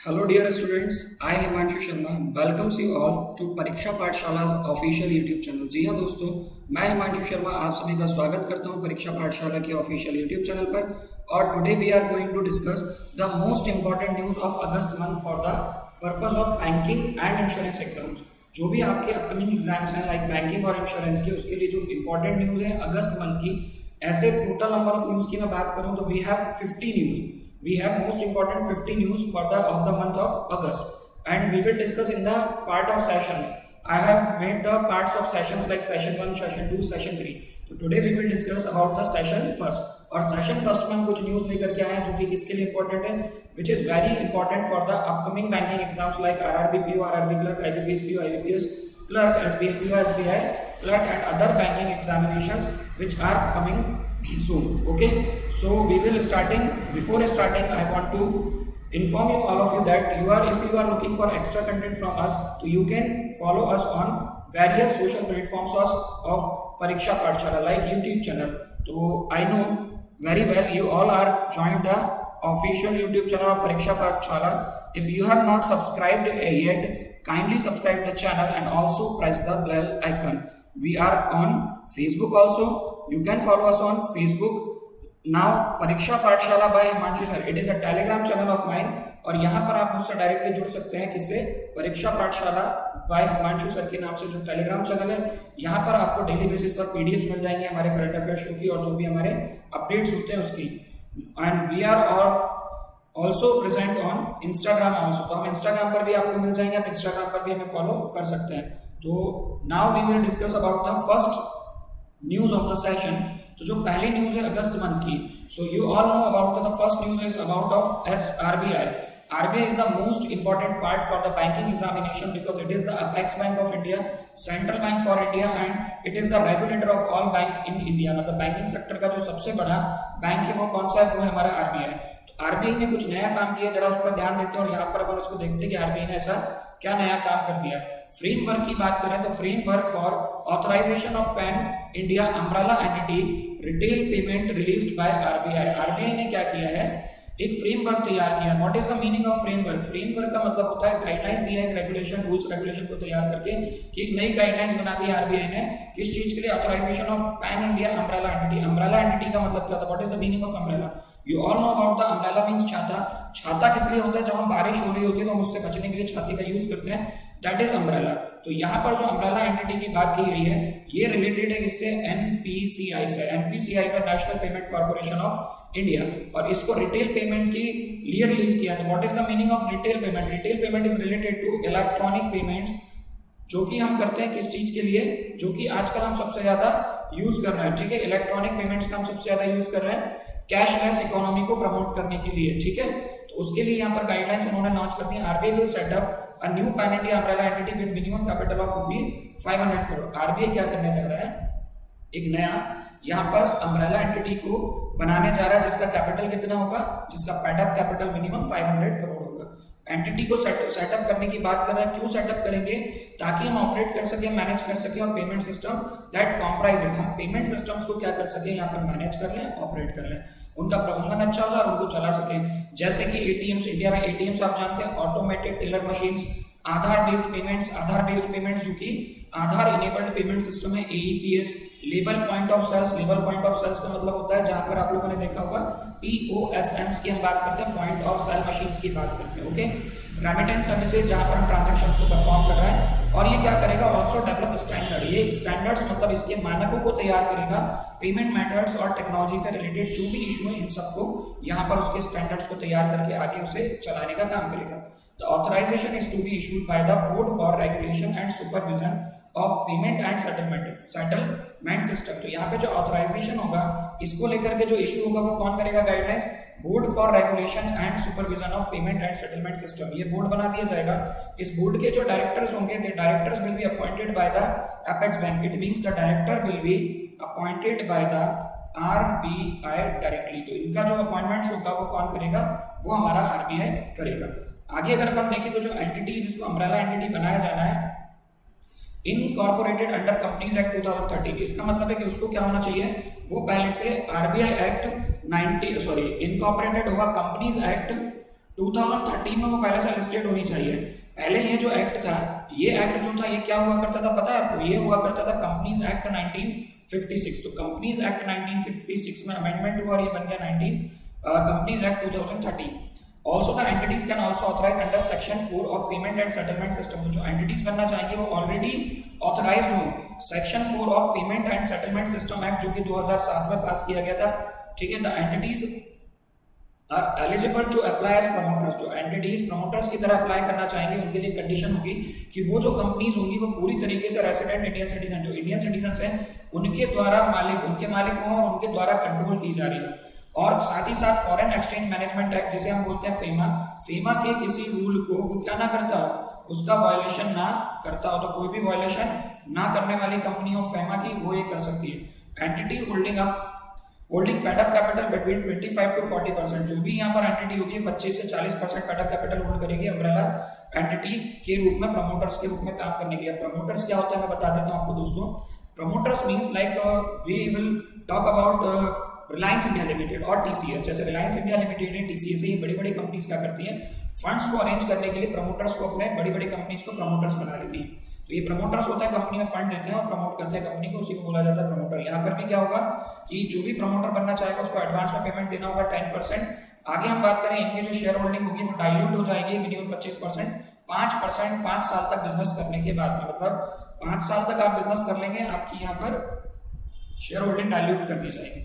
Hello dear students, I Himanshu Sharma welcomes you all to परीक्षा पाठशाला official YouTube channel. जी हाँ दोस्तों, मैं हिमांशु शर्मा आप सभी का स्वागत करता हूँ परीक्षा पाठशाला के ऑफिशियल यूट्यूब चैनल पर। और today we are going to discuss the most important news of August month for the purpose of banking and insurance exams. जो भी आपके अपकमिंग एग्जाम्स हैं लाइक बैंकिंग और इंश्योरेंस के, उसके लिए जो इंपॉर्टेंट न्यूज है अगस्त मंथ की। ऐसे टोटल नंबर ऑफ न्यूज की मैं बात करूँ तो we have 50 news. We have most important 50 news for the month of August, and we will discuss in the part of sessions. I have made the parts of sessions like session 1, session 2, session 3. So today we will discuss about the session first. और session first में हम कुछ news लेकर के आए हैं जो कि किसके लिए इंपॉर्टेंट है, which is very important for the upcoming banking exams like RRB PO, RRB clerk, IBPS PO, IBPS clerk, SBI PO, SBI clerk and other banking examinations which are coming soon. Okay, so we will starting. Before starting, I want to inform you all of you that if you are looking for extra content from us, so you can follow us on various social platforms of Pariksha Pathshala like YouTube channel. So I know very well you all are joined the official YouTube channel of Pariksha Pathshala. If you have not subscribed yet, kindly subscribe the channel and also press the bell icon. We are on Facebook also. You can follow us on Facebook. Now परीक्षा पाठशाला by Himanshu sir, it is a telegram channel of mine. और यहाँ पर आप मुझसे directly जुड़ सकते हैं किससे, परीक्षा पाठशाला by हिमांशु सर के नाम से जो टेलीग्राम चैनल है। यहाँ पर आपको डेली बेसिस पर पीडीएफ मिल जाएंगे हमारे करंट अफेयर्स शो की और जो भी हमारे अपडेट्स होते हैं उसकी। And we are also present on Instagram also, तो हम इंस्टाग्राम पर भी आपको मिल जाएंगे, आप इंस्टाग्राम पर भी हमें फॉलो कर सकते हैं। तो now we will discuss about the first news of the session. तो जो पहली न्यूज है अगस्त मंथ की, so you all know about the first news is about of RBI. RBI is the most important part for the banking examination because it is the apex bank of India, central bank for India, and it is the regulator of all bank in India. मतलब banking sector का जो सबसे बड़ा bank है वो कौन सा है, वो है हमारा RBI. तो RBI ने कुछ नया काम किया, जरा उस पर ध्यान देते हैं और यहाँ पर अपन उसको देखते हैं कि RBI ने ऐसा क्या नया काम कर दिया। फ्रेमवर्क की बात करें तो framework for authorisation of pan India umbrella entity retail payment released by RBI. RBI ने क्या किया है, एक फ्रेमवर्क तैयार किया। What is the meaning of framework? Framework का मतलब होता है गाइडलाइंस दिया है, रेगुलेशन, रूल्स रेगुलेशन को तैयार करके कि एक नई गाइडलाइंस बना दी आरबीआई ने किस चीज के लिए, authorisation of pan India umbrella entity. Umbrella entity का मतलब क्या होता है, what is the meaning of umbrella? You all know about the umbrella means छाता। छाता किस लिए होता है, जब हम बारिश हो रही होती है तो हम उससे बचने के लिए छाती का यूज करते हैं, दैट इज अम्ब्रेला। तो यहाँ पर जो अम्ब्रेला एंटिटी की बात की गई है ये रिलेटेड है इससे एनपीसीआई से। एनपीसीआई का national payment corporation of India, और इसको रिटेल पेमेंट के लिए रिलीज किया। तो what is the meaning of retail payment? Retail payment is related to electronic payments, जो कि हम करते हैं किस चीज के लिए, जो कि आजकल हम सबसे ज्यादा यूज कर रहे हैं। ठीक है, इलेक्ट्रॉनिक पेमेंट्स का हम सबसे ज्यादा यूज कर रहे हैं कैशलेस इकोनॉमी को प्रमोट करने के लिए। ठीक है, तो उसके लिए यहाँ पर गाइडलाइंस उन्होंने लॉन्च कर दी। RBI will set up a new pan India umbrella entity with minimum capital of ₹500 crore. RBI क्या करने जा रहा है, एक नया यहाँ पर अम्ब्रेला एंटिटी को बनाने जा रहा है जिसका कैपिटल कितना होगा, जिसका पेडअप कैपिटल मिनिमम 500 करोड़ होगा। एंटिटी को सेटअप करने की बात कर रहे हैं, क्यों सेटअप करेंगे, ताकि हम ऑपरेट कर सके, मैनेज कर सके और पेमेंट सिस्टम दैट कॉम्प्राइजेस, हम पेमेंट सिस्टम्स को क्या कर सके, यहाँ पर मैनेज कर लें, ऑपरेट कर लें, उनका प्रबंधन अच्छा हो जाए और उनको चला सके। जैसे कि एटीएम्स, इंडिया में एटीएम्स आप जानते हैं, automated teller machines, Aadhaar based payments जो कि आधार इनेबल्ड पेमेंट सिस्टम है, AEPS, label point of sales. Label point of sales का मतलब होता है जहां पर आप लोगों ने देखा होगा पीओएसएम्स की हम बात करते हैं, पॉइंट ऑफ सेल मशीन्स की बात करते हैं। ओके, रेमिटेंस सर्विसेज जहां पर हम ट्रांजैक्शंस को परफॉर्म कर रहे हैं। और ये क्या करेगा, ऑल्सो डेवलप स्टैंडर्ड, ये स्टैंडर्ड्स मतलब इसके मानकों को तैयार करेगा, पेमेंट मेथड्स और टेक्नोलॉजी से रिलेटेड जो भी इशू है इन सबको यहाँ पर उसके स्टैंडर्ड्स को तैयार करके आगे उसे चलाने का काम करेगा। The authorization is to be issued by the Board for Regulation and Supervision of Payment and Settlement System। तो यहाँ पे जो ऑथराइजेशन होगा इसको लेकर के जो इशू होगा वो कौन करेगा, guidelines, board for regulation and supervision of payment and settlement system. ये बोर्ड बना दिया जाएगा। इस बोर्ड के जो डायरेक्टर्स होंगे, the directors will be appointed by the apex bank. It means the director will be appointed by the RBI directly. तो इनका जो अपॉइंटमेंट्स होगा वो कौन करेगा, वो हमारा आरबीआई करेगा। आगे अगर अपन देखें तो जो एंटिटी जिसको अम्ब्रेला एंटिटी बनाया जाना है, इनकॉर्पोरेटेड अंडर कंपनीज एक्ट 2013, इसका मतलब है कि उसको क्या होना चाहिए, वो पहले से आरबीआई एक्ट इनकॉर्पोरेटेड होगा कंपनीज एक्ट 2013 में वो पहले से लिस्टेड होनी चाहिए। पहले ये जो एक्ट था, ये एक्ट जो था ये क्या हुआ करता था पता है आपको? ये हुआ करता था कंपनीज एक्ट 1956। तो कंपनीज एक्ट 1956 में अमेंडमेंट हुआ और ये बन गया companies act 2013। Also the entities can also authorize under section 4 of payment and settlement system। तो जो एंटिटीज बनना चाहेंगे वो ऑलरेडी ऑथराइज्ड हो section 4 of payment and settlement system act जो कि 2007 में पास किया गया था। ठीक है, the entities are eligible to apply as promoters. जो एंटिटीज प्रमोटर्स की तरह अप्लाई करना चाहेंगे उनके लिए कंडीशन होगी कि वो जो कंपनीज होंगी वो पूरी तरीके से रेसिडेंट इंडियन सिटीजन, जो इंडियन सिटीजन हैं उनके द्वारा उनके मालिक हों और उनके द्वारा कंट्रोल की जा रही है। और साथ ही साथ फॉरेन एक्सचेंज मैनेजमेंट एक्ट जिसे हम बोलते हैं फेमा के किसी रूल को वो क्या ना करता, उसका वायलेशन ना करता हो। तो कोई भी वायलेशन ना करने वाली कंपनी हो फेमा की, वो ये कर सकती है। Entity holding paid up capital between 25 to 40%। जो भी यहाँ पर एंटिटी होगी 25 से 40% पेड अप कैपिटल होल्ड करेगी अम्ब्रेला एंटिटी के रूप में, प्रमोटर्स के रूप में काम करने के लिए। प्रमोटर्स क्या होता है मैं बता देता हूँ आपको दोस्तों। Promoters means like we will talk about Reliance India limited और टीसीएस। जैसे रिलायंस इंडिया लिमिटेड है, टीसीएस है, ये बड़ी बड़ी कंपनीज क्या करती हैं, फंड्स को अरेंज करने के लिए प्रमोटर्स को, अपने बड़ी बड़ी कंपनीज को प्रमोटर्स बना लेती है। तो ये प्रमोटर्स होता है, कंपनी में फंड देते हैं और प्रमोट करते हैं कंपनी को, उसी को बोला जाता है प्रमोटर। यहाँ पर भी क्या होगा कि जो भी प्रमोटर बनना चाहेगा उसको एडवांस में पेमेंट देना होगा 10%। आगे हम बात करें इनकी जो शेयर होल्डिंग होगी वो डाइल्यूट हो जाएगी मिनिमम 25%, 5% 5 साल तक बिजनेस करने के बाद में, मतलब 5 साल तक आप बिजनेस कर लेंगे, आपकी यहाँ पर शेयर होल्डिंग डाइल्यूट कर दी जाएगी।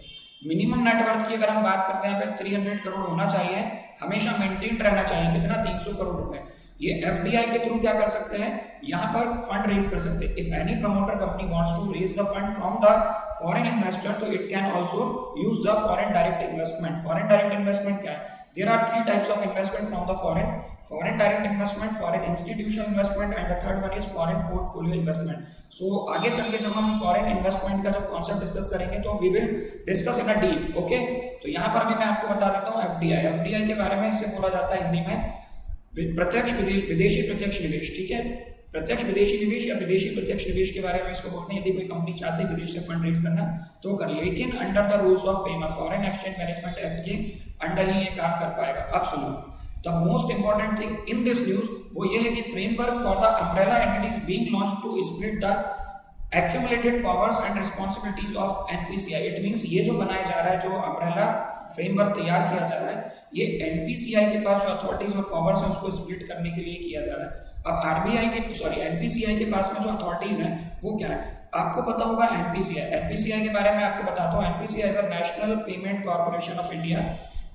मिनिमम नेटवर्थ की अगर हम बात करते हैं फिर 300 करोड़ होना चाहिए, हमेशा मेंटेन रहना चाहिए। कितना? 300 करोड़ रुपए। ये एफडीआई के थ्रू क्या कर सकते हैं, यहाँ पर फंड रेज कर सकते हैं। If any promoter company wants to raise the fund from the foreign investor तो it can also use the foreign direct investment. Foreign direct investment क्या है? There are 3 types of investment from the foreign direct investment, foreign institutional investment and the third one is foreign portfolio investment। So आगे चल के जब हम foreign investment का जब concept discuss करेंगे तो we will discuss in a deep, okay? तो यहाँ पर भी मैं आपको बता देता हूँ FDI के बारे में, इसे बोला जाता है हिंदी में प्रत्यक्ष विदेशी प्रत्यक्ष निवेश। ठीक है, प्रत्यक्ष विदेशी निवेश या विदेशी प्रत्यक्ष निवेश के बारे में इसको बोलते हैं। यदि कोई कंपनी चाहती है विदेश से फंड रेज करना तो कर, लेकिन under the rules of FEMA, foreign exchange management act के अंडर ही ये काम कर पाएगा। अब सुनो, the most important thing in this news वो ये है कि framework for the umbrella entities being launched to split the accumulated powers and responsibilities of NPCI. It means ये जो बनाया जा रहा है, जो अम्ब्रेला फ्रेमवर्क तैयार किया जा रहा है, ये एनपीसीआई के पास जो अथॉरिटीज और पावर्स है उसको स्प्लिट करने के लिए किया जा रहा है। अब एनपीसीआई के पास में जो अथॉरिटीज हैं वो क्या है, आपको पता होगा। एनपीसीआई के बारे में आपको बताता हूँ। NPCI is a national payment corporation of India.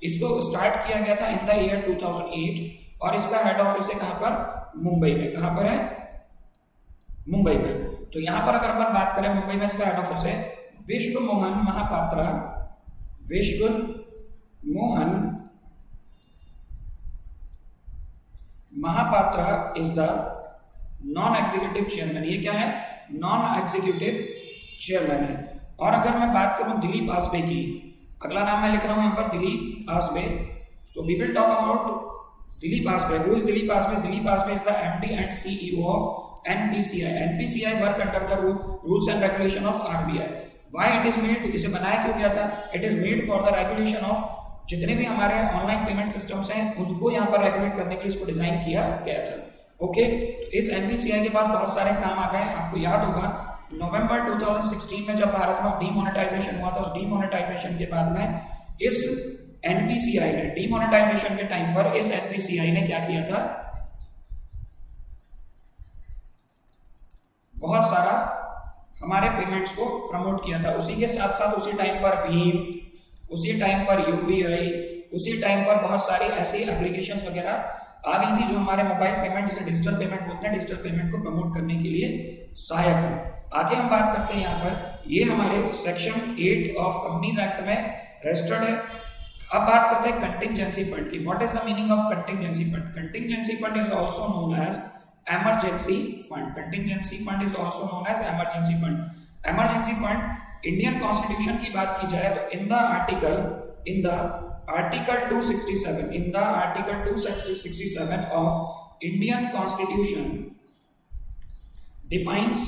इसको स्टार्ट किया गया था इन द ईयर 2008 और इसका हेड ऑफिस है कहाँ पर? मुंबई में। कहाँ पर है? मुंबई में। तो यहाँ पर अगर अपन बात करें मुंबई में इसका हेड ऑफिस है। Vishwa Mohan Mahapatra is the non executive chairman. ये क्या है? नॉन एग्जीक्यूटिव चेयरमैन है। और अगर मैं बात करूं दिलीप आसबे की, अगला नाम मैं लिख रहा हूं यहाँ पर Dilip Asbe. So we will talk about Dilip Asbe. Who is Dilip Asbe? Dilip Asbe is the MD and CEO of NPCI. NPCI work under the rules and regulation of RBI. Why it is made? इसे बनाया क्यों गया था? It is made for the regulation of जितने भी हमारे online payment systems हैं उनको यहाँ पर रेगुलेट करने के लिए इसको डिजाइन किया गया था। ओके, तो इस एनपीसीआई के पास बहुत सारे काम आ गए। आपको याद होगा नवंबर 2016 में जब भारत में डीमोनेटाइजेशन हुआ था, उस डीमोनेटाइजेशन के बाद में इस एनपीसीआई ने, डीमोनेटाइजेशन के टाइम पर इस एनपीसीआई ने क्या किया था, बहुत सारा हमारे पेमेंट्स को प्रमोट किया था। उसी के साथ साथ उसी टाइम पर भीम, उसी टाइम पर यूपीआई, उसी टाइम पर बहुत सारी ऐसी एप्लीकेशंस वगैरह आ गई थी जो हमारे मोबाइल पेमेंट, जिसे डिजिटल पेमेंट बोलते हैं, डिजिटल पेमेंट को प्रमोट करने के लिए सहायक है। आगे हम बात करते हैं यहाँ पर, ये हमारे सेक्शन 8 ऑफ कंपनीज एक्ट में रजिस्टर्ड है। अब बात करते हैं कंटिंजेंसी फंड की। What is the meaning of contingency fund? Contingency fund is also known as emergency fund. Contingency fund is also known as emergency fund. Emergency fund Indian constitution की बात की जाए तो in the article 267 of Indian Constitution defines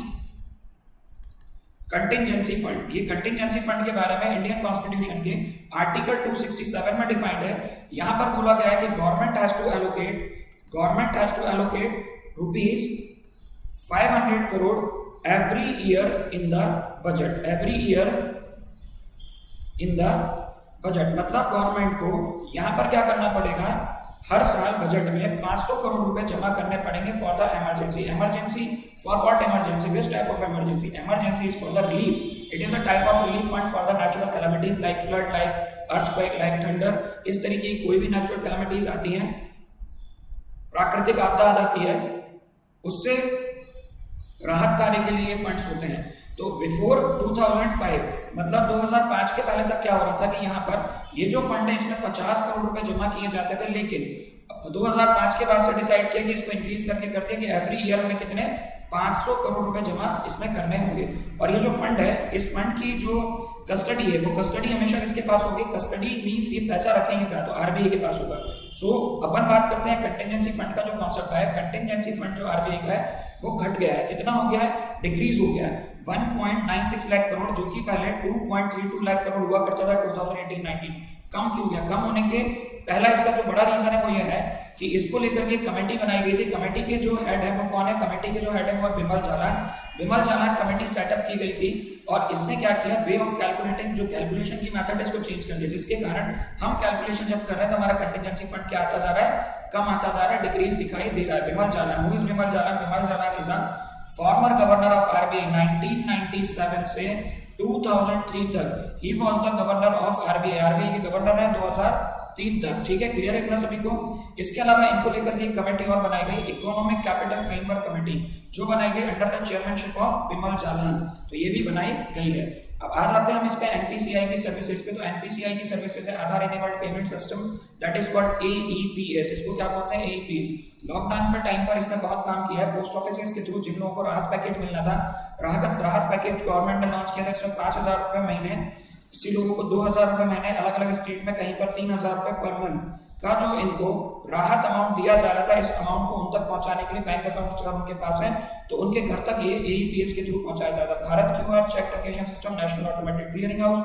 contingency fund, ये contingency fund के बारे में Indian constitution के आर्टिकल 267 में डिफाइंड है। यहां पर बोला गया है कि government has to allocate rupees 500 crore every year in the budget, every year in the budget. मतलब गवर्नमेंट को यहां पर क्या करना पड़ेगा, हर साल बजट में 500 करोड़ रुपए जमा करने पड़ेंगे for the emergency. Emergency for what emergency, which type of emergency, emergency is for the relief, it is a type of relief fund for the natural calamities like flood, like earthquake, like thunder. इस तरीके की कोई भी natural calamities आती हैं, प्राकृतिक आपदा आ जाती है, उससे राहत कार्य के लिए फंड्स होते हैं। तो बिफोर 2005 मतलब 2005 के पहले तक क्या हो रहा था कि यहाँ पर ये जो फंड है इसमें 50 करोड़ रुपए जमा किए जाते थे, लेकिन 2005 के बाद से डिसाइड किया कि इसको इंक्रीज करके करते हैं कि एवरी ईयर हमें कितने 500 करोड़ रुपए जमा इसमें करने होंगे। और ये जो फंड है, इस फंड की जो कस्टडी है, वो कस्टडी हमेशा किसके पास होगी, कस्टडी मींस ये पैसा रखेंगे क्या, तो आरबीआई के पास होगा। सो अपन बात करते हैं कंटिंजेंसी फंड का जो कॉन्सेप्ट है। कंटिंजेंसी फंड जो आरबीआई का है वो घट गया है, कितना हो गया है, डिक्रीज हो गया है 1.96 लाख करोड़, जो कि पहले 2.32 लाख करोड़ हुआ करता था 2018-19। कम क्यों गया, कम होने के पहला इसका जो बड़ा रीजन है वो ये है कि इसको लेकर के कमेटी बनाई गई थी। कमेटी के जो हेड है वो कौन है, कमेटी के जो हेड है वो बिमल जालान। बिमल जालान कमेटी सेटअप की गई थी और इसने क्या किया, वे ऑफ कैलकुलेटिंग, जो कैलकुलेशन की मेथड है इसको चेंज कर दिया, जिसके कारण हम कैलकुलेशन जब कर रहे हैं तो हमारा कंटिंजेंसी फंड क्या आता जा रहा है, कम आता जा रहा है, डिक्रीज दिखाई दे रहा है। Bimal Jalan, who is Bimal Jalan, Bimal Jalan is a former governor of RBI 1997 से 2003 तक। He was the governor of RBI, RBI के गवर्नर है 2003 तक। ठीक है, क्लियर है इतना सभी को। इसके अलावा इनको लेकर के एक कमेटी और बनाई गई, इकोनॉमिक कैपिटल फ्रेमवर्क कमेटी, जो बनाई गई under the chairmanship of Bimal Jalan, तो ये भी बनाई गई है। अब आ जाते हैं हम इस पे एनपीसीआई की सर्विसेज पे। तो एनपीसीआई की सर्विसेज है Aadhaar enabled payment system, that is called AEPS. इसको क्या बोलते हैं, एईपीएस। लॉकडाउन के टाइम पर इसने बहुत काम किया है। पोस्ट ऑफिस के थ्रू जिन लोगों को राहत पैकेज मिलना था, राहत पैकेज गवर्नमेंट ने लॉन्च किया था, इसमें 5,000 रुपए महीने, किसी लोगों को 2,000 रुपए महीने, अलग अलग स्टेट में कहीं पर 3,000 रुपए पर मंथ का जो इनको राहत अमाउंट दिया जा रहा था, इस अमाउंट को उन तक पहुंचाने के लिए बैंक अकाउंट अगर उनके पास है तो उनके घर तक ये एईपीएस के थ्रू पहुंचाया जाता है। Bharat QR cheque transaction system, national automatic clearing house,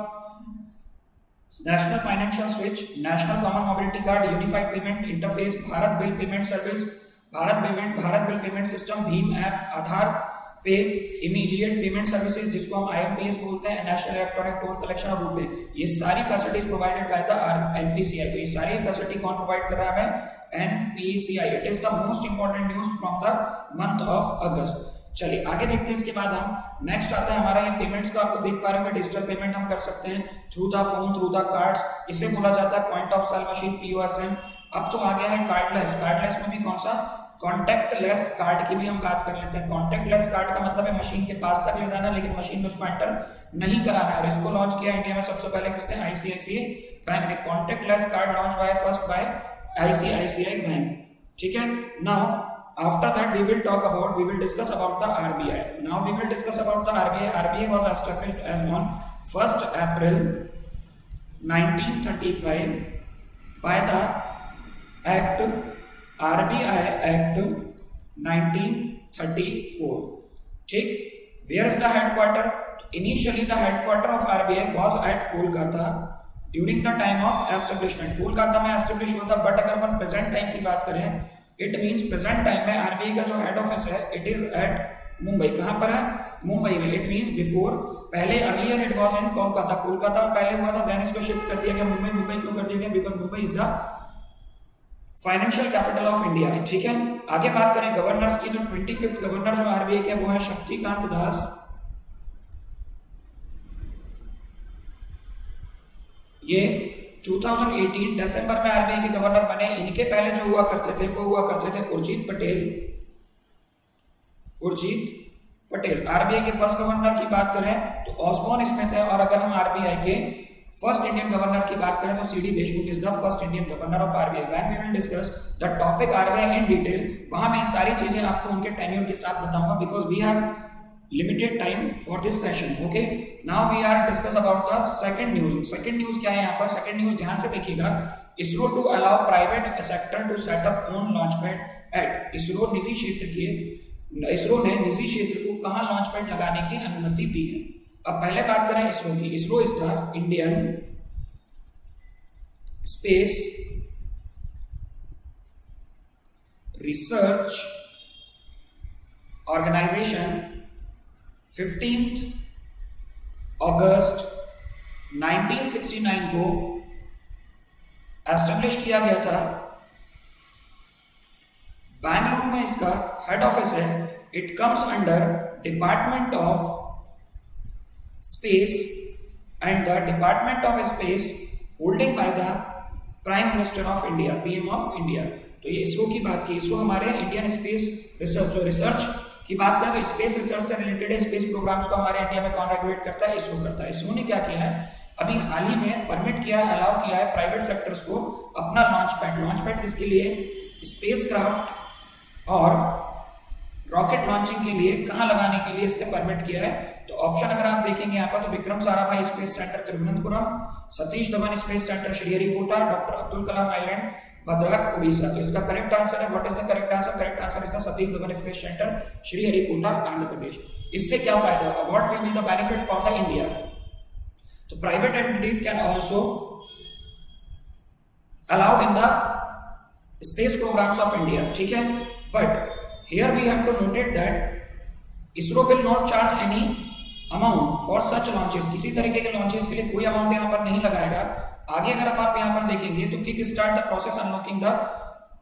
national financial switch, national common mobility card, unified payment interface, Bharat bill payment service, Bharat bill payment system, भीम app, Aadhaar pay, immediate payment services जिसको हम IMPS बोलते हैं, national electronic toll collection और रुपे, ये सारी facilities provided by the NPCI. तो ये सारी फैसिलिटी कौन प्रोवाइड कर रहा है, NPCI. It is the most important news from the month of अगस्त। चलिए आगे देखते हैं। इसके बाद हम नेक्स्ट आता है हमारा ये पेमेंट्स का, आपको देख पा रहे होंगे डिजिटल पेमेंट हम कर सकते हैं through the phone, through the cards, इसे बोला जाता है पॉइंट ऑफ सेल मशीन, पीओएसएम। अब तो आ गया है कार्डलेस। कार्डलेस में भी कौन सा, कॉन्टेक्टलेस कार्ड की भी हम बात कर लेते हैं। कॉन्टेक्टलेस कार्ड का मतलब है मशीन के पास तक ले जाना, लेकिन मशीन में उसको एंटर नहीं कराना है। और इसको लॉन्च किया इंडिया में सबसे पहले किसने, आईसीआईसीआई बैंक ने। Contact lens card launch by first by ICICI bank. ठीक है, now after that we will discuss about the RBI. Now we will discuss about the RBI. RBI was established as on 1st April 1935 by the Act, RBI Act 1934. ठीक, where is the headquarter? Initially the headquarter of RBI was at Kolkata during the time of establishment. Kolkata में establish हुआ था, but अगर हम present time की बात करें, it means present time में आरबीआई का जो हेड ऑफिस है इट इज एट मुंबई। कहां पर है, मुंबई में। इट मींस बिफोर, पहले earlier it was in Kolkata, Kolkata में पहले हुआ था, देन इसको शिफ्ट कर दिया गया मुंबई। मुंबई क्यों कर दिया गया, because Mumbai is the financial capital of India. ठीक है, आगे बात करें गवर्नर्स की, जो 25th गवर्नर जो आरबीआई के वो है शक्तिकांत दास। ये 2018 दिसंबर में आरबीआई के गवर्नर बने। इनके पहले जो हुआ करते थे वो हुआ करते थे उर्जित पटेल। आरबीआई के फर्स्ट गवर्नर की बात करें तो ऑसबॉर्न स्मिथ है, और अगर हम आरबीआई के फर्स्ट इंडियन गवर्नर की बात करें तो CD Deshmukh is the first Indian governor of RBI. When we will discuss the topic RBI in detail, वहां मैं सारी चीजें आपको उनके टेन्योर के साथ बताऊंगा, because we have limited time for this session. Okay, now we are discuss about the second news. Second news क्या है यहाँ पर, second news ध्यान से देखिएगा। ISRO to allow private sector to set up own launchpad at। ISRO ने निजी क्षेत्र को कहाँ लॉन्च पैड लगाने की अनुमति दी है। अब पहले बात करें इसरो की। ISRO is the Indian space research organisation 15 अगस्त 1969 को एस्टेब्लिश किया गया था। बेंगलुरु में इसका हेड ऑफिस है। It comes under department of space and the department of space holding by the prime minister of India, PM of India. तो ये इसरो की बात की। इसरो हमारे इंडियन स्पेस रिसर्च की बात करें तो स्पेस रिसर्च से रिलेटेड स्पेस प्रोग्राम्स को हमारे इंडिया में कौन रेगुलेट करता है? इसरो करता है। इसरो ने क्या किया है, अभी हाल ही में परमिट किया है, अलाउ किया है प्राइवेट सेक्टर्स को अपना लॉन्च पैड किसके लिए? स्पेसक्राफ्ट और रॉकेट लॉन्चिंग के लिए कहां लगाने के लिए इसने परमिट किया है। तो ऑप्शन अगर आप देखेंगे यहाँ पर तो Vikram Sarabhai space centre Thiruvananthapuram, Satish Dhawan space centre Sriharikota, doctor Abdul Kalam island Bhadrak Orissa. तो इसका करेक्ट आंसर है, what is the correct answer? Correct answer is the Satish Dhawan space centre Sriharikota Andhra Pradesh. इससे क्या फायदा होगा? What will be the benefit for the India? तो private entities can also allowed in the space programmes of India, ठीक है। But here we have to noted that ISRO will not charge any amount for such launches. किसी तरीके के launches के लिए कोई amount यहाँ पर नहीं लगाएगा। आगे अगर आप यहाँ पर देखेंगे तो kick start the process unlocking the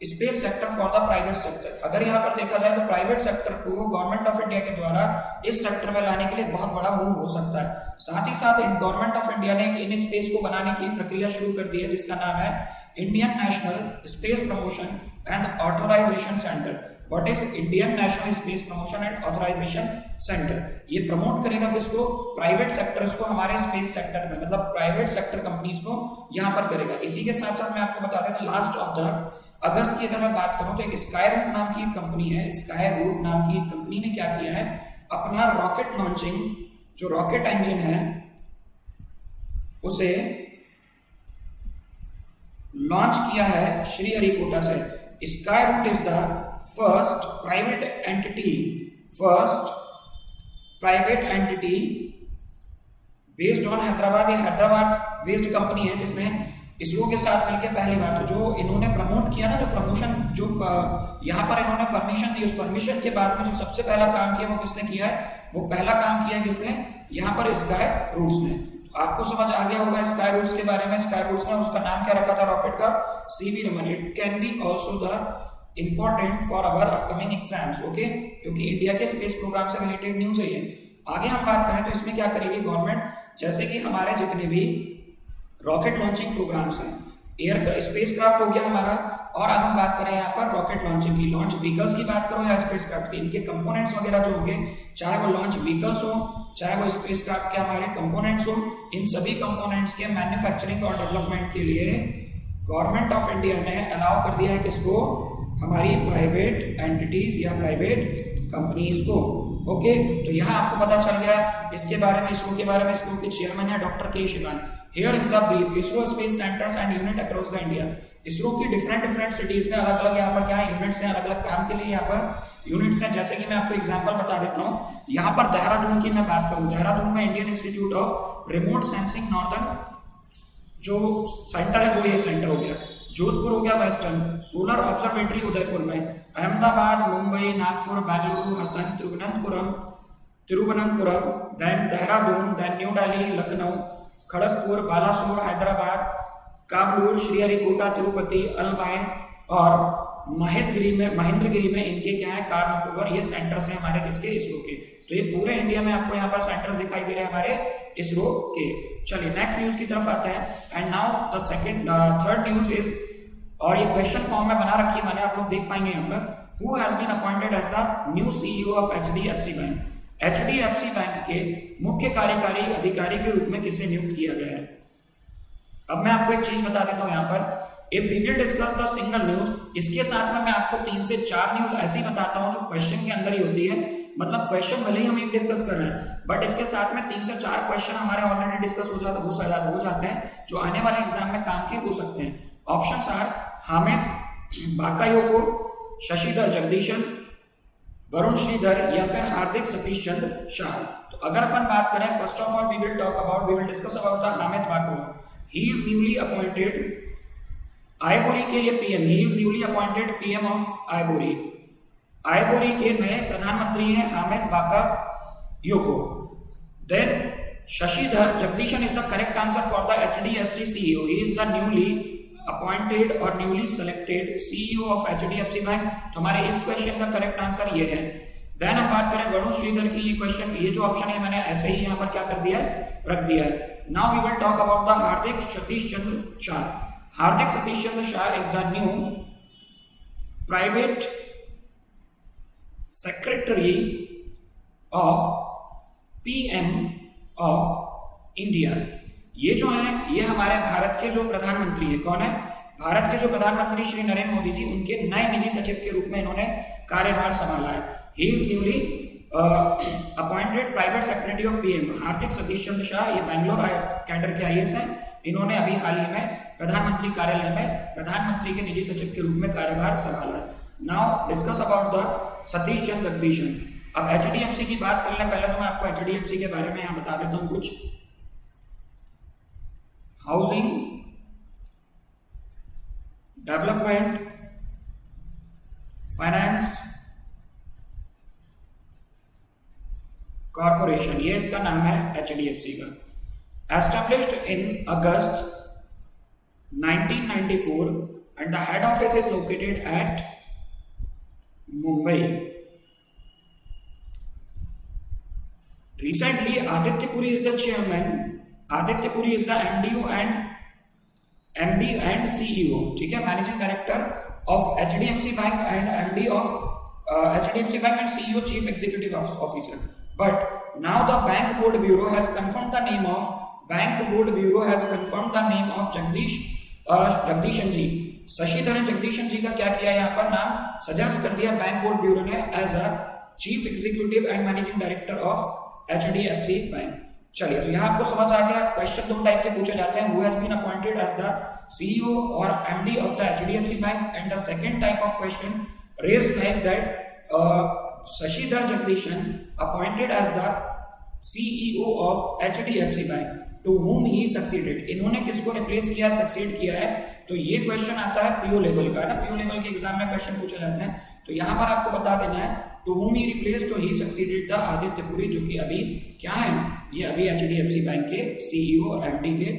space sector for the private sector. अगर यहाँ पर देखा जाए तो प्राइवेट सेक्टर को गवर्नमेंट ऑफ इंडिया के द्वारा इस सेक्टर में लाने के लिए बहुत बड़ा मूव हो सकता है। साथ ही साथ गवर्नमेंट ऑफ इंडिया ने इन स्पेस को बनाने की प्रक्रिया शुरू कर दी है, जिसका नाम है Indian national space promotion and authorisation centre. What is Indian national space promotion and authorisation centre? ये प्रमोट करेगा किसको? प्राइवेट सेक्टर्स को हमारे स्पेस सेक्टर में, मतलब प्राइवेट सेक्टर कंपनीज को यहाँ पर करेगा। इसी के साथ साथ मैं आपको बता देता, लास्ट ऑफ द अगस्त की अगर मैं बात करूं तो एक स्काईरूट नाम की कंपनी है। स्काईरूट नाम की कंपनी ने क्या किया है, अपना रॉकेट लॉन्चिंग जो रॉकेट इंजन है उसे लॉन्च किया है श्रीहरिकोटा से। Skyroot is the first private entity based on Hyderabad. ये हैदराबाद बेस्ड कंपनी है जिसने इसरो के साथ मिलकर पहली बार तो जो इन्होंने प्रमोट किया ना, जो प्रमोशन जो यहाँ पर इन्होंने परमिशन दी, उस परमिशन के बाद में जो सबसे पहला काम किया वो किसने किया है? वो पहला काम किया किसने? यहाँ पर स्काईरूट्स ने। आपको समझ आ गया होगा स्काईरूट्स के बारे में। स्काईरूट्स ने उसका नाम क्या रखा था रॉकेट का? CV Raman. It can be also the important for our upcoming exams, okay, क्योंकि इंडिया के स्पेस प्रोग्राम से रिलेटेड न्यूज है ये। आगे हम बात करें तो इसमें क्या करेगी गवर्नमेंट, जैसे कि हमारे जितने भी रॉकेट लॉन्चिंग प्रोग्राम्स हैं, एयर स्पेसक्राफ्ट हो गया हमारा, और अगर हम बात करें यहाँ पर रॉकेट लॉन्चिंग की, लॉन्च व्हीकल्स की बात करो या स्पेसक्राफ्ट की, इनके कंपोनेंट्स वगैरह जो होंगे, चाहे वो लॉन्च व्हीकल्स हो चाहे वो स्पेसक्राफ्ट के हमारे कंपोनेंट्स हो, इन सभी कंपोनेंट्स के मैन्युफैक्चरिंग और डेवलपमेंट के लिए गवर्नमेंट ऑफ इंडिया ने अलाउ कर दिया है किसको? हमारी प्राइवेट एंटिटीज या प्राइवेट कंपनीज को, ओके। तो यहाँ आपको पता चल गया इसके बारे में, इसरो के बारे में। इसरो के चेयरमैन है doctor K Sivan. Here is the brief ISRO space centres and unit across the India. इसरो की डिफरेंट सिटीज में अलग अलग यहाँ पर क्या है यूनिट्स हैं, अलग अलग काम के लिए यहाँ पर यूनिट्स हैं। जैसे कि मैं आपको एग्जांपल बता देता हूँ, यहाँ पर देहरादून की मैं बात करूँ, देहरादून में Indian institute of remote sensing northern जो सेंटर है वो ये सेंटर हो गया। जोधपुर हो गया वेस्टर्न, सोलर ऑब्जर्वेटरी उदयपुर में, Ahmedabad, Mumbai, Nagpur, Bengaluru, Hassan, Thiruvananthapuram, then Dehradun, then New Delhi, Lucknow, Kharagpur, Balasore, Hyderabad, Kabul, Sriharikota, Tirupati, Alwaye और महेंद्रगिरी में इनके क्या है कारनपुर। ये सेंटर्स हैं हमारे किसके? इसरो के। तो ये पूरे इंडिया में आपको यहाँ पर सेंटर्स दिखाई दे रहे हैं हमारे इसरो के। चलिए नेक्स्ट न्यूज की तरफ आते हैं। And now the third news is, और ये क्वेश्चन फॉर्म में बना रखी है मैंने, आप लोग देख पाएंगे यहाँ पर। Who has been appointed as the new CEO of HDFC bank? HDFC bank के मुख्य कार्यकारी अधिकारी के रूप में किसे नियुक्त किया गया है? अब मैं आपको एक चीज बता देता हूं यहाँ पर, if we will discuss the single news, इसके साथ में मैं आपको 3 से 4 न्यूज ऐसी बताता हूं जो क्वेश्चन के अंदर ही होती है। मतलब क्वेश्चन भले ही हम एक डिस्कस कर रहे हैं, बट इसके साथ में 3 से 4 क्वेश्चन हमारे ऑलरेडी डिस्कस हो जाते हैं जो आने वाले एग्जाम में काम के हो सकते हैं। Options are Hamed Bakayoko, Sashidhar Jagdishan, Varun Sridhar या फिर हार्दिक सतीश चंद्र शाह। तो अगर अपन बात करें, first of all we will discuss about the Hamid Bako. He is newly appointed Ivory के ये PM, he is newly appointed PM of Ivory. Ivory के नए प्रधानमंत्री हैं Hamid Baka Yoko. Then Shashidhar Jagdishan is the correct answer for the HDFC CEO। He is the newly appointed और newly selected CEO of HDFC bank. तो हमारे इस question का correct answer ये है। देन हम बात करें वरुण श्रीधर की, ये क्वेश्चन, ये जो ऑप्शन है मैंने ऐसे ही यहाँ पर क्या कर दिया है, रख दिया है। Now we will talk about the Hardik Satish Chandra Shah. Hardik Satish Chandra Shah is the new private secretary of PM of India. ये जो है, ये हमारे भारत के जो प्रधानमंत्री है, कौन है, भारत के जो प्रधानमंत्री श्री नरेंद्र मोदी जी, उनके नए निजी सचिव के रूप में इन्होंने कार्यभार संभाला है। ही is newly appointed private secretary of PM। हार्दिक सतीश चंद्र शाह ये बैंगलोर कैडर के IAS हैं। इन्होंने अभी हाल ही में प्रधानमंत्री कार्यालय में प्रधानमंत्री के निजी सचिव के रूप में कार्यभार संभाला है। Now discuss about the Satish Chandra Jagdishan. अब HDFC की बात कर लें, पहले तो मैं आपको HDFC के बारे में यहाँ बता देता हूँ कुछ। हाउसिंग डेवलपमेंट फाइनेंस कॉर्पोरेशन, ये इसका नाम है HDFC का। Established in August 1994 and the head office is located at Mumbai. Recently, Aditya Puri is the chairman. Aditya Puri is the MD and CEO. ठीक है, managing director of HDFC bank and MD of HDFC bank and CEO chief executive officer. But now the Bank Board Bureau has confirmed the name of Jagdishan ji. Sashidhar Jagdishan ji का क्या किया, यहाँ पर नाम suggest कर दिया बैंक बोर्ड ब्यूरो ने as a chief executive and managing director of HDFC bank. चलिए, तो यहाँ आपको समझ आ गया। क्वेश्चन दो टाइप के पूछे जाते हैं, who has been appointed as the CEO और MD of the HDFC bank, and the second type of question raised like that Shashidhar Jagdishan appointed as the CEO of HDFC bank, to whom he succeeded। इन्होंने किसको replace किया, succeed किया है। तो ये question आता है PO लेवल का ना, PO लेवल के एग्जाम में क्वेश्चन पूछे जाते हैं। तो यहाँ पर आपको बता देना है टू whom he replaced, तो he succeeded the Aditya Puri, जो कि अभी क्या है, ये अभी HDFC बैंक के CEO और MD के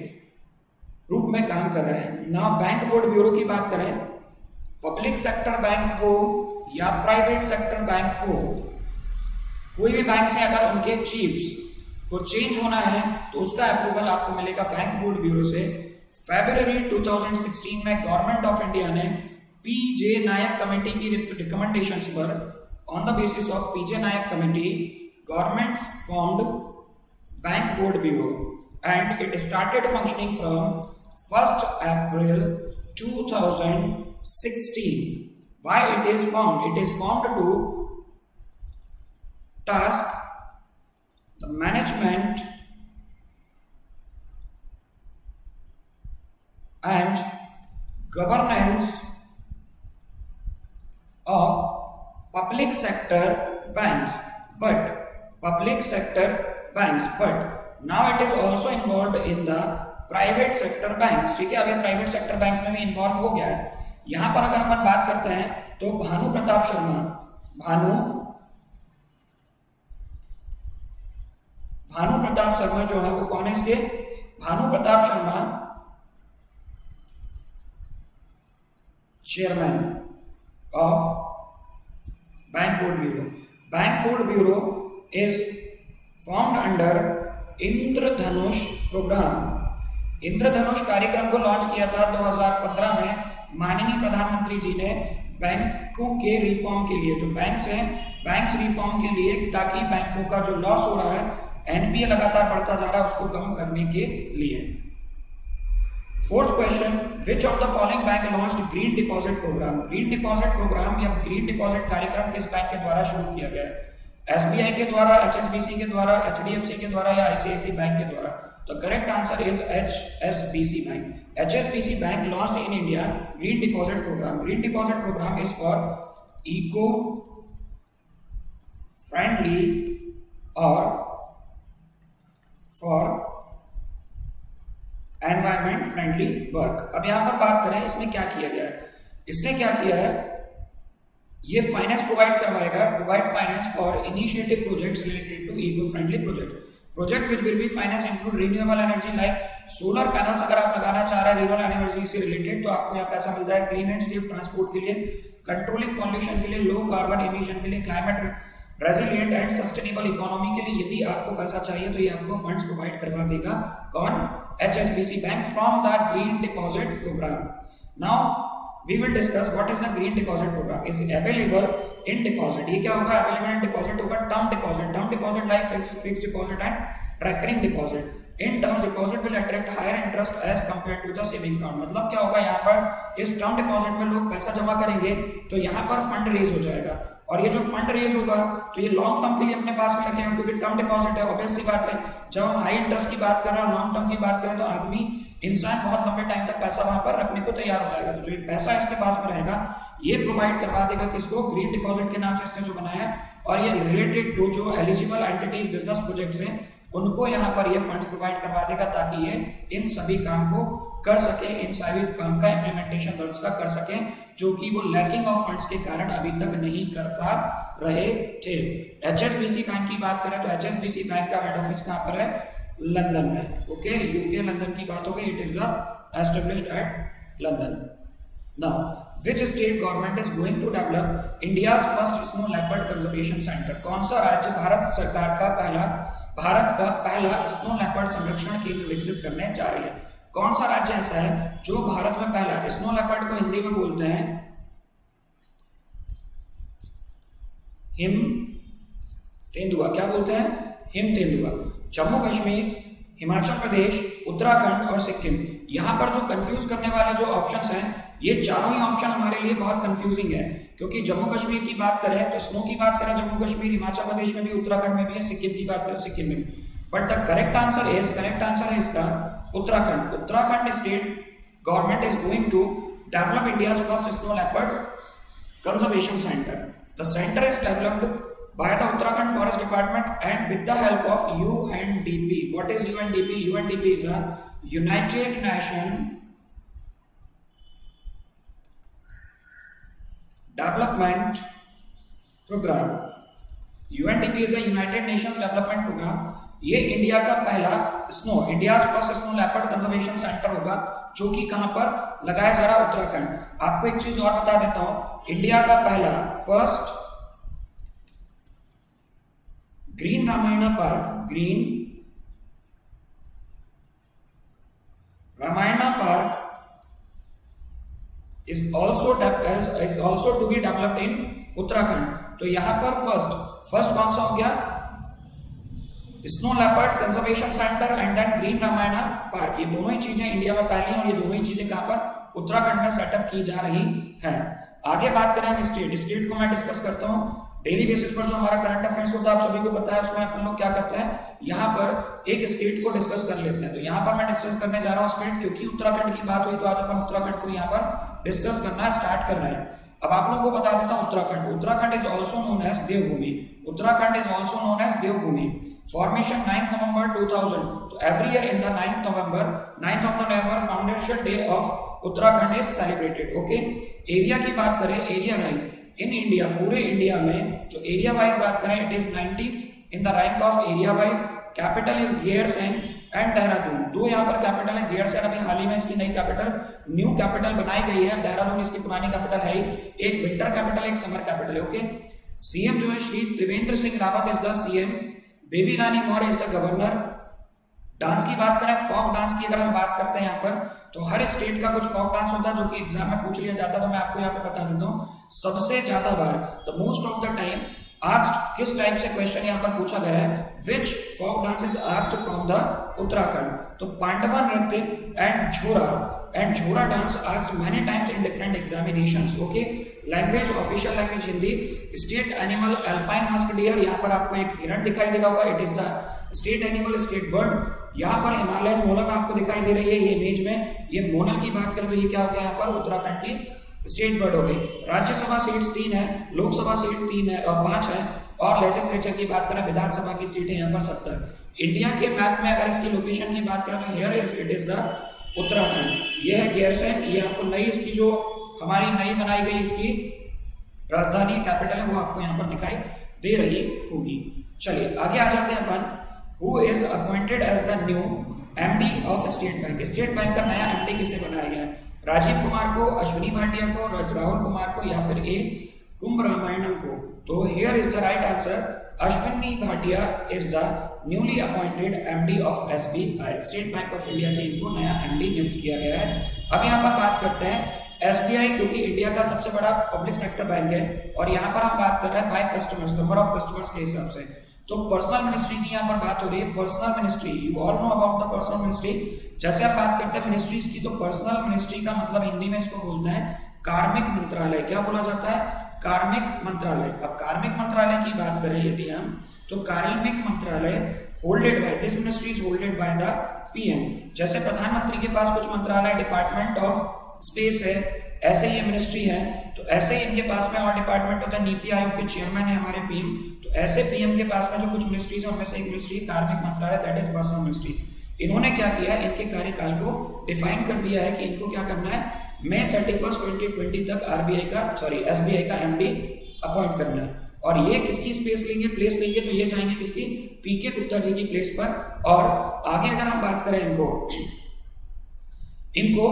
रूप में काम कर रहे हैं। ना बैंक बोर्ड ब्यूरो की बात करें, पब्लिक सेक्टर बैंक हो या प्राइवेट सेक्टर बैंक हो, कोई भी बैंक से अगर उनके चीफ्स को चेंज होना है तो उसका अप्रूवल आपको मिलेगा बैंक बोर्ड ब्यूरो से। फरवरी 2016 में गवर्नमेंट ऑफ इंडिया ने PJ नायक कमेटी की रिकमेंडेशंस पर, on the basis of PJ Nayak committee, government formed bank board bureau and it started functioning from 1st April 2016। Why it is formed? It is formed to task the management and governance of public sector banks, but now it is also involved in the private sector banks। ठीक है, अब ये private sector banks में भी involve हो गया है। यहां पर अगर अपन बात करते हैं तो भानु प्रताप शर्मा जो है वो कौन है इसके, Bhanu Pratap Sharma chairman of bank board bureau. Bank board bureau is formed under Indradhanush programme. Indradhanush कार्यक्रम को लॉन्च किया था 2015 में माननीय प्रधानमंत्री जी ने बैंकों के रिफॉर्म के लिए, जो बैंक्स हैं, बैंक्स रिफॉर्म के लिए, ताकि बैंकों का जो लॉस हो रहा है, NPA लगातार बढ़ता जा रहा है, उसको कम करने के लिए। Fourth question, which of the following bank launched green deposit program. Green deposit program या ग्रीन डिपॉजिट कार्यक्रम किस बैंक के द्वारा शुरू किया गया है? SBI के द्वारा, HSBC के द्वारा, HDFC के द्वारा या ICICI बैंक के द्वारा? तो correct answer is HSBC bank. HSBC bank launched in India green deposit program. Green deposit program is for eco friendly और फॉर एनवायरमेंट फ्रेंडली वर्क। अब यहां पर बात करें इसमें क्या किया गया है, इसने क्या किया है, ये फाइनेंस प्रोवाइड करवाएगा, provide finance for initiative projects related to eco friendly project which will be finance include renewable energy like solar panels. अगर आप लगाना चाह रहे हैं रिन्यूएबल एनर्जी से रिलेटेड तो आपको यहाँ पैसा मिल जाएगा। क्लीन एंड सेफ ट्रांसपोर्ट के लिए, कंट्रोलिंग पॉल्यूशन के लिए, लो कार्बन एमिशन के लिए, climate resilient and sustainable economy के लिए यदि आपको पैसा चाहिए तो ये आपको फंड्स प्रोवाइड करवा देगा। कौन? HSBC bank from the green deposit program. Now we will discuss what is the green deposit program is available in deposit। ये क्या होगा? available in deposit होगा term deposit like fixed deposit and recurring deposit। in term deposit will attract higher interest as compared to the saving account। मतलब क्या होगा, यहाँ पर इस term deposit में लोग पैसा जमा करेंगे तो यहाँ पर फंड रेज हो जाएगा, और ये जो फंड रेज होगा तो ये लॉन्ग टर्म के लिए अपने पास में रखेगा, क्योंकि टर्म डिपॉजिट है। ऑब्वियस सी बात है, जब हम हाई इंटरेस्ट की बात कर रहे हैं, लॉन्ग टर्म की बात करें तो आदमी इंसान बहुत लंबे टाइम तक पैसा वहां पर रखने को तैयार हो जाएगा। तो जो पैसा इसके पास में रहेगा ये प्रोवाइड करवा देगा किसको? ग्रीन डिपॉजिट के नाम से इसने जो बनाया है, और ये रिलेटेड टू जो एलिजिबल एंटिटीज बिजनेस प्रोजेक्ट्स हैं उनको यहाँ पर ये फंड्स प्रोवाइड करवा देगा ताकि ये इन सभी काम को कर सके, इन सभी काम का इम्प्लीमेंटेशन वर्क्स का कर सके जो कि वो लैकिंग ऑफ फंड्स के कारण अभी तक नहीं कर पा रहे थे। HSBC बैंक की बात करें तो HSBC बैंक का हेड ऑफिस कहाँ पर है? लंदन में। ओके, यूके लंदन की बात हो गई, it is established at London. Now which state government is going to develop India's first snow leopard conservation center? कौन सा राज्य भारत का पहला स्नो लेपर्ड संरक्षण केंद्र विकसित करने जा रही है? कौन सा राज्य ऐसा है जो भारत में पहला, स्नो लेपर्ड को हिंदी में बोलते हैं हिम तेंदुआ। क्या बोलते हैं? हिम तेंदुआ। जम्मू कश्मीर, हिमाचल प्रदेश, उत्तराखंड और सिक्किम। यहां पर जो कंफ्यूज करने वाले जो ऑप्शंस हैं, ये चारों ही ऑप्शन हमारे लिए बहुत कंफ्यूजिंग है, क्योंकि जम्मू कश्मीर की बात करें तो स्नो की बात करें जम्मू कश्मीर, हिमाचल प्रदेश में भी, उत्तराखंड में भी है, सिक्किम की बात करें सिक्किम में भी। बट द करेक्ट आंसर है इसका Uttarakhand. Uttarakhand state government is going to develop India's first snow leopard conservation centre. The centre is developed by the Uttarakhand Forest Department and with the help of UNDP. What is UNDP? UNDP is a United Nations Development Program। UNDP is a United Nations Development Program। ये India का पहला India's first snow leopard conservation centre होगा, जो कि कहां पर लगाया जा रहा है? उत्तराखंड। आपको एक चीज और बता देता हूं, इंडिया का पहला first green Ramayana park is also to be developed in Uttarakhand. तो यहां पर फर्स्ट कौन सा हो गया? Snow leopard conservation centre and then green Ramayana park. ये दोनों ही चीजें इंडिया में पहली हैं और ये दोनों ही चीजें कहां पर? उत्तराखंड में सेटअप की जा रही हैं। आगे बात करें हम स्टेट को मैं डिस्कस करता हूं। डेली बेसिस पर जो हमारा करंट अफेयर्स होता है आप सभी को पता है, उसमें अपन लोग क्या करते हैं, यहाँ पर एक स्टेट को डिस्कस कर लेते हैं। तो यहाँ पर मैं डिस्कस करने जा रहा हूँ स्टेट, क्योंकि उत्तराखंड की बात हुई तो आज अपन उत्तराखंड को यहाँ पर डिस्कस करना स्टार्ट कर रहे हैं। अब आप लोगों को बता देता हूँ Uttarakhand is also known as Devbhoomi. Uttarakhand is also known as Devbhoomi. Formation 9 नवंबर 2000। तो every year in the 9th of November foundation day of Uttarakhand is celebrated. Okay, area की बात करें, एरिया रैंक इन इंडिया, पूरे इंडिया में जो एरिया वाइज बात करें, it is 19th in the rank of area wise. Capital is Gairsain and Dehradun. दो यहाँ पर कैपिटल है, गैरसैंण अभी हाल ही में इसकी नई कैपिटल, न्यू कैपिटल बनाई गई है, देहरादून इसकी पुरानी कैपिटल है ही। एक विंटर कैपिटल, एक समर कैपिटल है। ओके, सीएम जो है Shri Trivendra Singh Rawat is the CM. Baby Rani Maurya is the governor. Dance की बात करें, फोक डांस की अगर हम बात करते हैं यहाँ पर, तो हर स्टेट का कुछ फोक डांस होता है जो कि एग्जाम में पूछ लिया जाता है। तो मैं आपको यहाँ पे बता देता हूँ, सबसे ज्यादा बार the most of the time asked किस टाइप से क्वेश्चन यहाँ पर पूछा गया है, which folk dance is asked from the Uttarakhand. तो Pandava Nritya and Jhora dance asked many times in different examinations. Okay, language official language Hindi. State animal alpine musk deer, यहाँ पर आपको एक हिरण दिखाई दे रहा होगा, it is the state animal, state bird. यहाँ पर हिमालयन मोनल आपको दिखाई दे रही है ये इमेज में। ये मोनल की बात करें तो ये क्या हो गया, यहाँ पर उत्तराखंड की स्टेट बर्ड हो गई। राज्यसभा सीट्स 3 है, लोकसभा सीट 3 है और 5 है। और लेजिस्लेचर की बात करें, विधानसभा की सीटें यहाँ पर 70। इंडिया के मैप में अगर इसकी लोकेशन की बात करें तो here it is the Uttarakhand. ये है गैरसैंण, ये आपको नई इसकी जो हमारी नई बनाई गई इसकी राजधानी कैपिटल है वो आपको यहाँ पर दिखाई दे रही होगी। चलिए आगे आ जाते हैं अपन। Who is appointed as the new MD of state bank. State bank का नया एमडी किसे बनाया गया है? राजीव कुमार को, अश्विनी भाटिया को, राहुल कुमार को या फिर ए कुंभरामायणम को? तो here is the right answer, Ashwini Bhatia is the newly appointed MD of SBI. State bank of India के इनको नया एमडी नियुक्त किया गया है। अब यहाँ पर बात करते हैं एसबीआई, क्योंकि इंडिया का सबसे बड़ा पब्लिक सेक्टर बैंक है और यहाँ पर हम बात कर रहे हैं by customers, number of customers के हिसाब से। तो पर्सनल मिनिस्ट्री की यहाँ पर बात हो रही है। Personal ministry, you all know about the personal ministry. जैसे आप बात करते हैं मिनिस्ट्रीज की, तो पर्सनल मिनिस्ट्री का मतलब हिंदी में इसको बोलते हैं कार्मिक मंत्रालय। क्या बोला जाता है? कार्मिक मंत्रालय। अब कार्मिक मंत्रालय की बात करें यदि हम, तो कार्मिक मंत्रालय holded by, this ministry is holded by the PM. जैसे प्रधानमंत्री के पास कुछ मंत्रालय, डिपार्टमेंट ऑफ स्पेस है, ऐसे ही मिनिस्ट्री है, तो ऐसे ही इनके पास में और डिपार्टमेंट होता है। नीति आयोग के चेयरमैन है हमारे पीएम, तो ऐसे पीएम के पास में जो कुछ मिनिस्ट्रीज है उनमें से एक मिनिस्ट्री कार्मिक मंत्रालय, दैट इज पर्सनल मिनिस्ट्री। इन्होंने क्या किया है, इनके कार्यकाल को डिफाइन कर दिया है कि इनको क्या करना है, मई 31, 2020 तक एसबीआई का एमडी अपॉइंट करना है। और ये किसकी स्पेस लेंगे, प्लेस लेंगे, तो ये जाएंगे किसकी, पीके गुप्ता जी की प्लेस पर। और आगे अगर हम बात करें इनको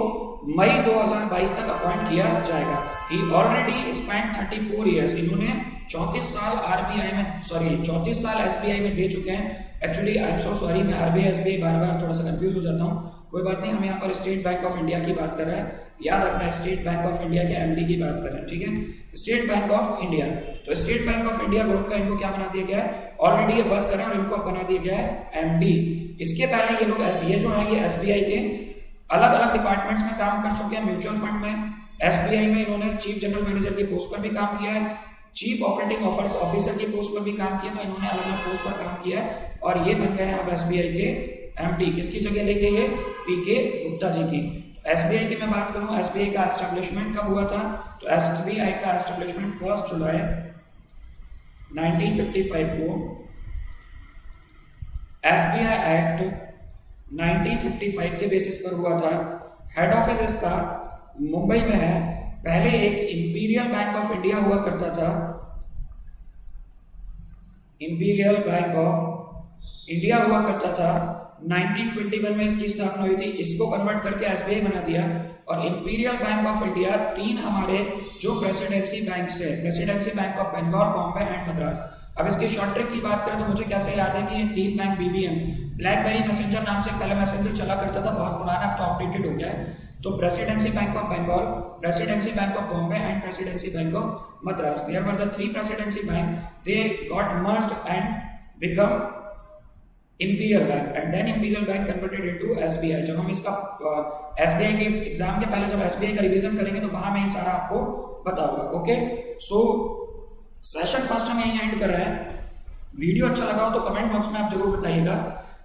मई 2022 तक अपॉइंट किया जाएगा। ही ऑलरेडी स्पेंड 34 ईयर्स, इन्होंने 34 साल आरबीआई में 34 साल एसबीआई में दे चुके हैं। Actually I am so sorry, मैं आरबीआई एसबीआई बार बार थोड़ा सा कंफ्यूज हो जाता हूँ, कोई बात नहीं। हम यहाँ पर स्टेट बैंक ऑफ इंडिया की बात कर रहे हैं, याद रखना है स्टेट बैंक ऑफ इंडिया के एमडी की बात कर रहे हैं, ठीक है। स्टेट बैंक ऑफ इंडिया, तो state bank of India group का इनको क्या बना दिया गया है, ऑलरेडी ये वर्क कर रहे हैं और इनको बना दिया गया है एमडी। इसके पहले ये लोग, ये जो है, ये एसबीआई के अलग अलग डिपार्टमेंट्स में काम कर चुके हैं। म्यूचुअल फंड में, एसबीआई में इन्होंने चीफ जनरल मैनेजर की पोस्ट पर भी काम किया है, चीफ ऑपरेटिंग ऑफिसर की पोस्ट पर भी काम किया, तो इन्होंने अलग अलग पोस्ट पर काम किया है और ये बन गए हैं अब एसबीआई के एमडी। किसकी जगह लेंगे ये, पीके गुप्ता जी की। एसबीआई की मैं बात करूं, एसबीआई का एस्टेब्लिशमेंट कब हुआ था, तो एसबीआई का एस्टेब्लिशमेंट 1 जुलाई 1955 को एसबीआई एक्ट 1955 के बेसिस पर हुआ था। हेड ऑफिस इसका मुंबई में है। पहले एक इंपीरियल बैंक ऑफ इंडिया हुआ करता था, इंपीरियल बैंक ऑफ इंडिया हुआ करता था। 1921 में इसकी स्थापना हुई थी, इसको कन्वर्ट करके एसबीआई बना दिया। और इंपीरियल बैंक ऑफ इंडिया 3 हमारे जो प्रेसिडेंसी बैंक है, presidency bank of Bengal, Bombay and Madras. अब इसकी शॉर्ट ट्रिक की बात करें तो मुझे कैसे याद है कि ये 3 बैंक बीबीएम, ब्लैकबेरी मैसेंजर नाम से पहले मैसेंजर चला करता था, बहुत पुराना, अब तो अपडेटेड हो गया है। तो presidency bank of Bengal, presidency bank of Bombay and presidency bank of Madras, there were the 3 presidency bank, they got merged and become imperial bank, and then imperial bank converted into SBI. जब हम इसका एसबीआई के exam के पहले जब SBI का revision करेंगे तो वहां में ये सारा आपको पता होगा। ओके, सो सेशन फर्स्ट हम यहीं एंड कर रहे हैं। वीडियो अच्छा लगा हो तो कमेंट बॉक्स में आप जरूर बताइएगा।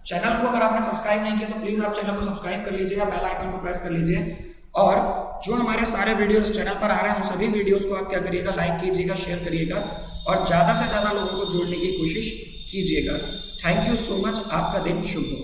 चैनल को अगर आपने सब्सक्राइब नहीं किया तो प्लीज आप चैनल को सब्सक्राइब कर लीजिएगा, बेल आइकन को प्रेस कर लीजिए। और जो हमारे सारे वीडियोस चैनल पर आ रहे हैं उन सभी वीडियोस को आप क्या करिएगा, लाइक कीजिएगा, शेयर करिएगा और ज्यादा से ज्यादा लोगों को जोड़ने की कोशिश कीजिएगा। थैंक यू सो मच, आपका दिन शुभ हो।